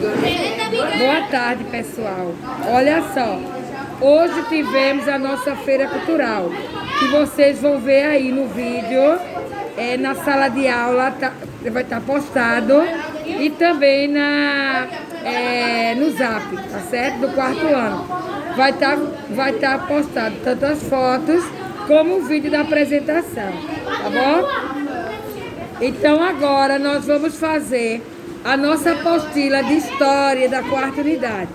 Boa tarde, pessoal. Olha só, hoje tivemos a nossa feira cultural, que vocês vão ver aí no vídeo, na sala de aula, vai estar postado, e também no Zap, tá certo? Do quarto ano. Vai estar postado tanto as fotos como o vídeo da apresentação, tá bom? Então agora nós vamos fazer a nossa apostila de história da quarta unidade.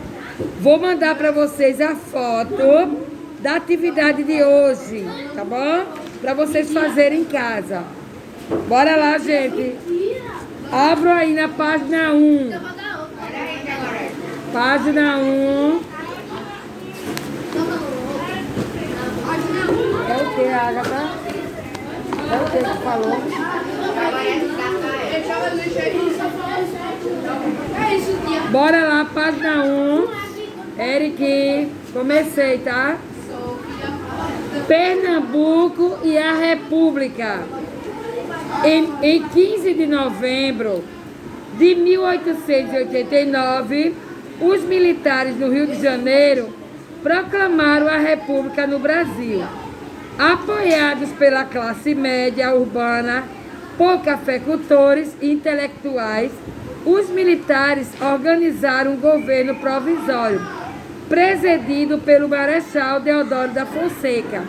Vou mandar para vocês a foto da atividade de hoje, tá bom? Para vocês fazerem em casa. Bora lá, gente. Abro aí na página 1. Página 1. É o que, Agatha? É o que que falou? Bora lá, página 1. Eric, comecei, tá? Pernambuco e a República. Em 15 de novembro de 1889, os militares no Rio de Janeiro proclamaram a República no Brasil. Apoiados pela classe média urbana, por cafeicultores e intelectuais, os militares organizaram um governo provisório, presidido pelo Marechal Deodoro da Fonseca,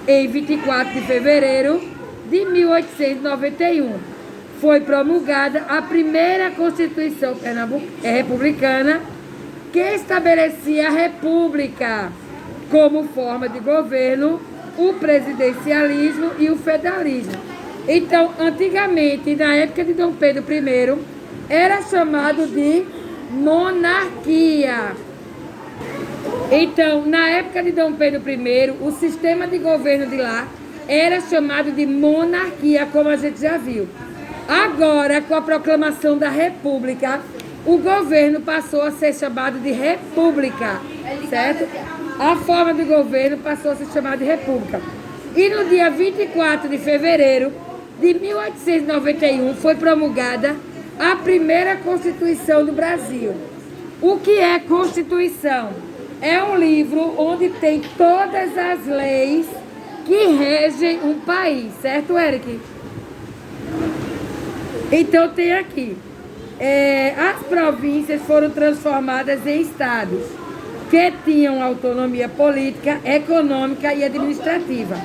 em 24 de fevereiro de 1891. Foi promulgada a primeira Constituição republicana, que estabelecia a República como forma de governo, o presidencialismo e o federalismo. Então, antigamente, na época de Dom Pedro I, era chamado de monarquia. Então, na época de Dom Pedro I, o sistema de governo de lá era chamado de monarquia, como a gente já viu. Agora, com a proclamação da República, o governo passou a ser chamado de república, certo? A forma do governo passou a ser chamada de república. E no dia 24 de fevereiro de 1891 foi promulgada a primeira Constituição do Brasil. O que é Constituição? É um livro onde tem todas as leis que regem um país, certo, Eric? Então tem aqui, as províncias foram transformadas em estados, que tinham autonomia política, econômica e administrativa.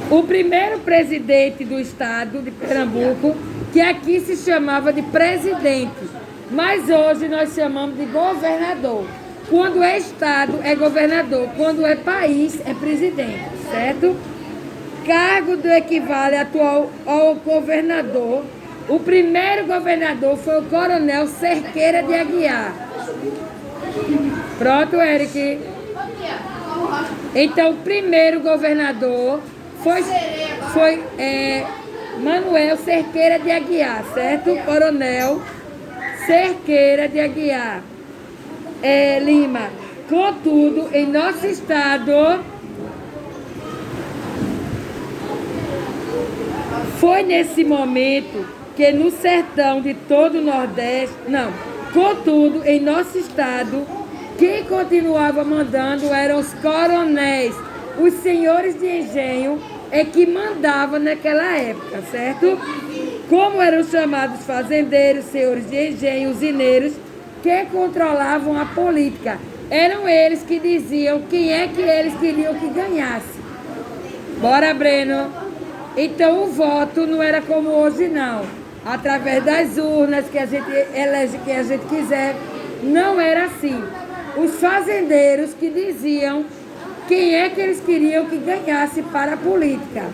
O primeiro presidente do estado de Pernambuco, que aqui se chamava de presidente, mas hoje nós chamamos de governador. Quando é estado, é governador. Quando é país, é presidente, certo? Cargo do equivale atual ao governador. O primeiro governador foi o coronel Cerqueira de Aguiar. Pronto, Eric. Então, o primeiro governador foi Manuel Cerqueira de Aguiar, certo? Coronel Cerqueira de Aguiar Lima. Contudo, em nosso estado, foi nesse momento que no sertão de todo o Nordeste, contudo, em nosso estado, quem continuava mandando eram os coronéis, os senhores de engenho que mandavam naquela época, certo? Como eram chamados fazendeiros, senhores de engenho, usineiros, que controlavam a política. Eram eles que diziam quem é que eles queriam que ganhasse. Bora, Breno. Então o voto não era como hoje, não. Através das urnas, que a gente elege quem a gente quiser. Não era assim. Os fazendeiros que diziam quem é que eles queriam que ganhasse para a política.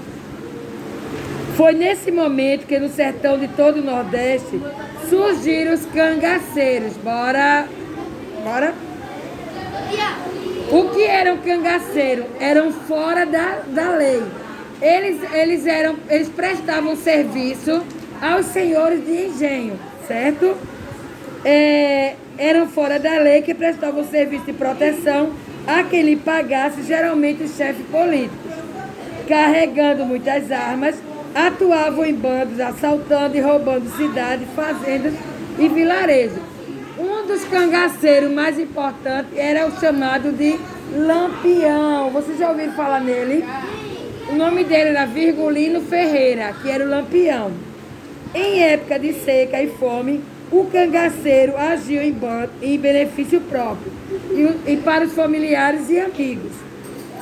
Foi nesse momento que no sertão de todo o Nordeste surgiram os cangaceiros. Bora? O que eram cangaceiros? Eram fora da lei. Eles prestavam serviço aos senhores de engenho, certo? Eram fora da lei, que prestavam serviço de proteção a quem lhe pagasse, geralmente os chefes políticos, carregando muitas armas atuavam em bandos, assaltando e roubando cidades, fazendas e vilarejos. Um dos cangaceiros mais importantes era o chamado de Lampião. Vocês já ouviram falar nele? O nome dele era Virgulino Ferreira, que era o Lampião. Em época de seca e fome, o cangaceiro agiu em benefício próprio e para os familiares e amigos.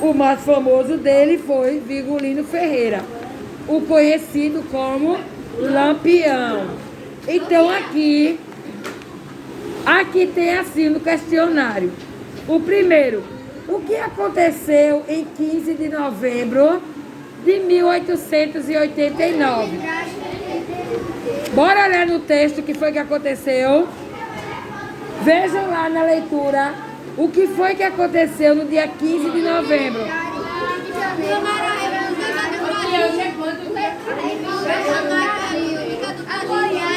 O mais famoso dele foi Virgulino Ferreira, o conhecido como Lampião. Então aqui tem assim no questionário. O primeiro, o que aconteceu em 15 de novembro de 1889? Bora olhar no texto o que foi que aconteceu. Vejam lá na leitura o que foi que aconteceu no dia 15 de novembro.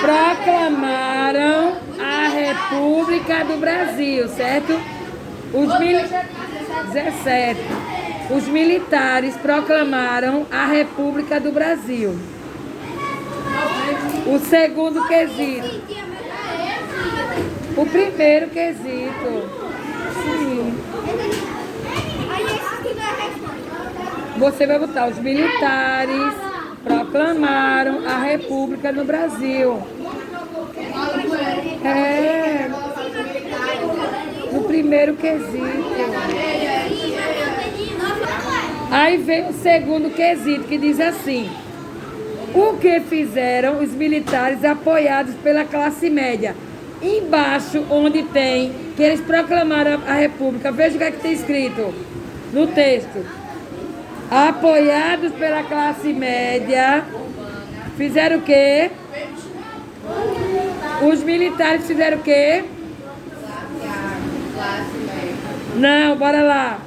Proclamaram a República do Brasil, certo? 17. Os militares proclamaram a República do Brasil. O segundo quesito. O primeiro quesito. Sim. Você vai botar os militares proclamaram a República no Brasil. É. No primeiro quesito. Aí vem o segundo quesito que diz assim: o que fizeram os militares apoiados pela classe média? Embaixo, onde tem que eles proclamaram a República, veja o que é que tem escrito no texto. Apoiados pela classe média, fizeram o quê? Os militares fizeram o quê? Não, bora lá.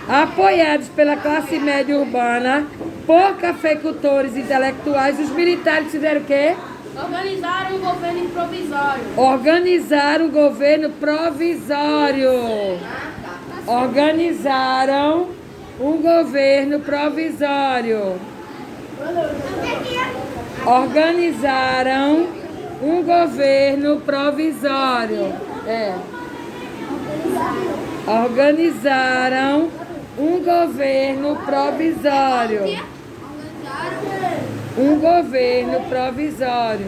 Apoiados pela classe média urbana, por cafeicultores intelectuais, os militares fizeram o quê? Organizaram um governo provisório. Organizaram o governo provisório. Organizaram um governo provisório. Organizaram um governo provisório. Organizaram um governo provisório. Um governo provisório.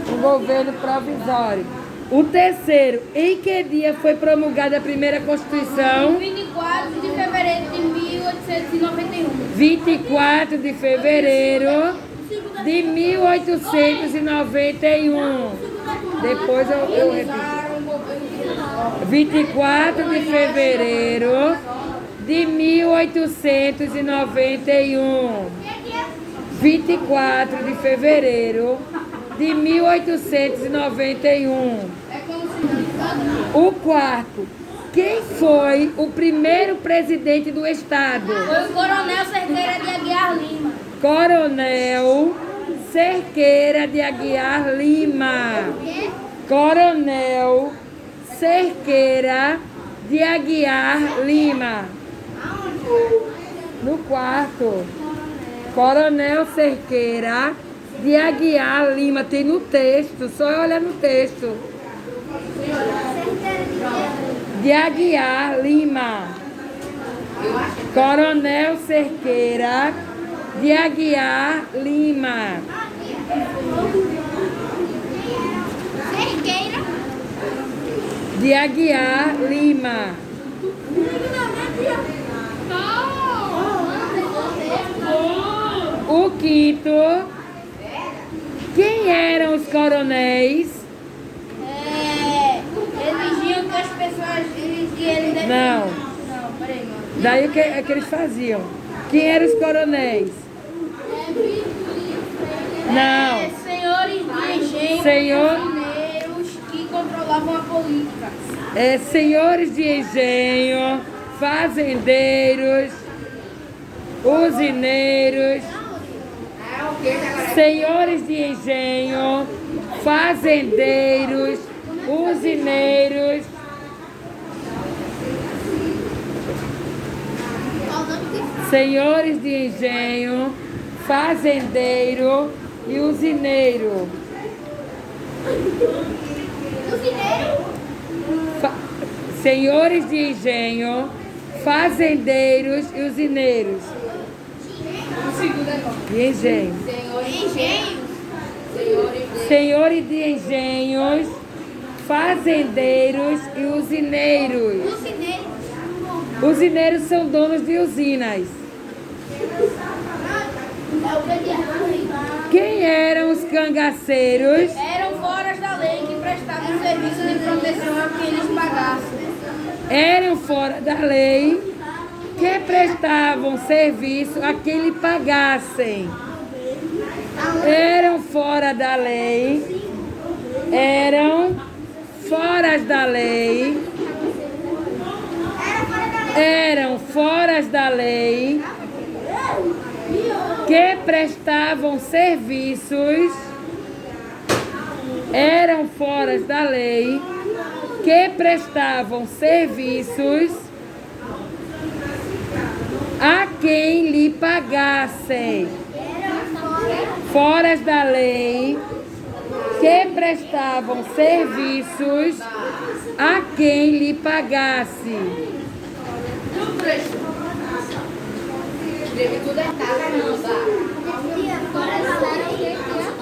Um governo provisório. O terceiro, em que dia foi promulgada a primeira Constituição? 24 de fevereiro de 1891. 24 de fevereiro de 1891. Depois eu repito. 24 de fevereiro de 1891. 24 de fevereiro de 1891. O quarto. Quem foi o primeiro presidente do Estado? Foi o Coronel Cerqueira de Aguiar Lima. Coronel Cerqueira de Aguiar Lima. Coronel Cerqueira de Aguiar Lima. No quarto. Coronel Cerqueira de Aguiar Lima. Tem no texto, só olhar no texto. De Aguiar Lima. Coronel Cerqueira de Aguiar Lima. Cerqueira De Aguiar Lima. O quinto. Quem eram os coronéis? Exigiam que as pessoas eles Não. Não, peraí, mano. Daí o que é que eles faziam? Quem eram os coronéis? Não. Senhores de engenho, Senhor- usineiros que controlavam a política. Senhores de engenho, fazendeiros, usineiros, senhores de engenho, fazendeiros, usineiros, senhores de engenho, fazendeiro e usineiro. Senhores de engenho, fazendeiros e usineiros. De engenho. Senhores de engenhos, fazendeiros e usineiros. Usineiros são donos de usinas. Quem eram os cangaceiros? Eram foras da lei que prestavam serviço de proteção a quem lhes pagasse. Eram fora da lei que prestavam serviço a quem lhe pagassem. Eram fora da lei. Eram foras da lei. Eram foras da lei que prestavam serviços. Eram foras da lei que prestavam serviços a quem lhe pagassem. Foras da lei que prestavam serviços a quem lhe pagasse.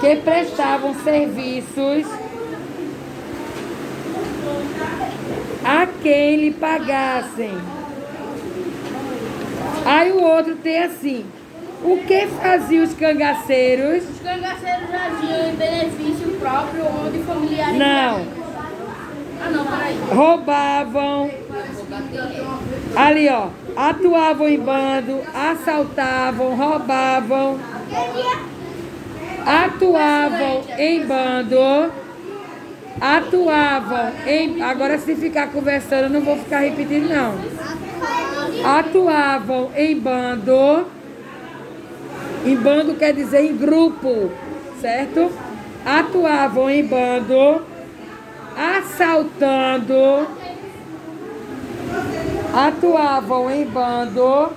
Que prestavam serviços a quem lhe pagassem. Aí o outro tem assim: o que faziam os cangaceiros? Os cangaceiros agiam em benefício próprio ou de familiares. Não. Ah, não, peraí. Roubavam. Ali, ó. Atuavam em bando, assaltavam, roubavam. Atuavam em bando. Atuavam em... Agora, se ficar conversando, eu não vou ficar repetindo, não. Atuavam em bando. Em bando quer dizer em grupo, certo? Atuavam em bando, assaltando. Atuavam em bando,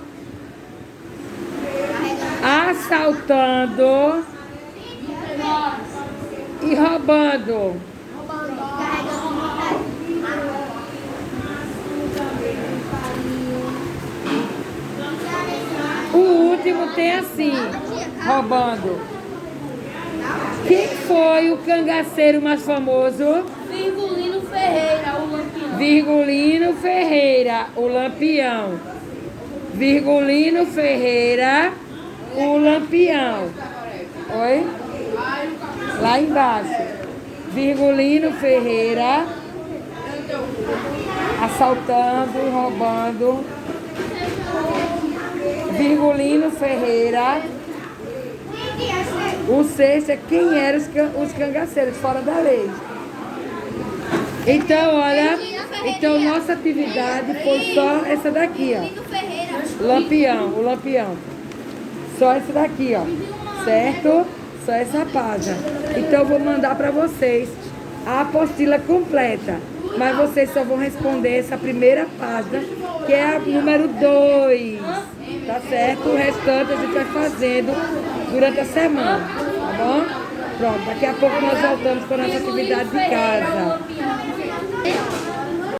assaltando e roubando. O último tem assim, roubando. Quem foi o cangaceiro mais famoso? Virgulino Ferreira, o Lampião. Virgulino Ferreira, o Lampião. Virgulino Ferreira, o Lampião. Oi? Lá embaixo. Virgulino Ferreira, assaltando e roubando. Virgulino Ferreira. O sexto é quem eram os cangaceiros fora da lei. Então, olha, então nossa atividade foi só essa daqui, ó. Lampião, o Lampião. Só essa daqui, ó. Certo? Só essa página. Então, eu vou mandar para vocês a apostila completa. Mas vocês só vão responder essa primeira página, que é a número 2. Tá certo? O restante a gente vai fazendo durante a semana. Tá bom? Pronto, daqui a pouco nós voltamos com a nossa atividade de casa.